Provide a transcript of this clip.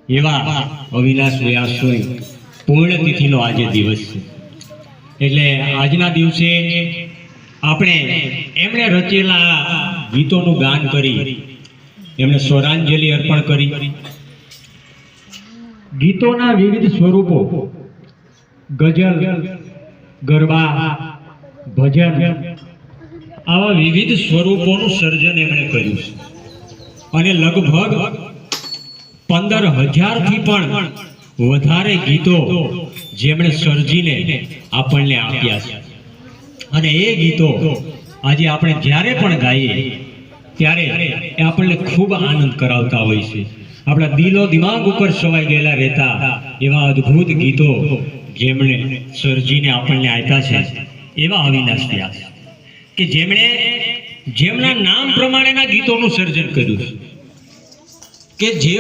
એવા અવિનાશ વ્યાસની પૂર્ણતિથિનો આજે દિવસ છે। એટલે આજના દિવસે આપણે એમણે રચેલા ગીતોનું ગાન કરી એમણે સ્વરાંજલિ અર્પણ કરી। ગીતોના વિવિધ સ્વરૂપો ગઝલ, ગરબા, ભજન આવા વિવિધ સ્વરૂપોનું સર્જન એમણે કર્યું છે અને લગભગ 15,000 થી પણ વધારે ગીતો જેમણે સર્જીને આપણને આપ્યા છે। અને એ ગીતો આજે આપણે જ્યારે પણ ગાઈએ ત્યારે એ આપણને ખૂબ આનંદ કરાવતા હોય છે। આપણા દિલો દિમાગ ઉપર છવાઈ ગયેલા રહેતા એવા અદ્ભુત ગીતો જેમણે સર્જીને આપણને આપ્યા છે એવા અવિનાશ વ્યાસ કે જેમના નામ પ્રમાણેના ગીતોનું સર્જન કર્યું છે કે જે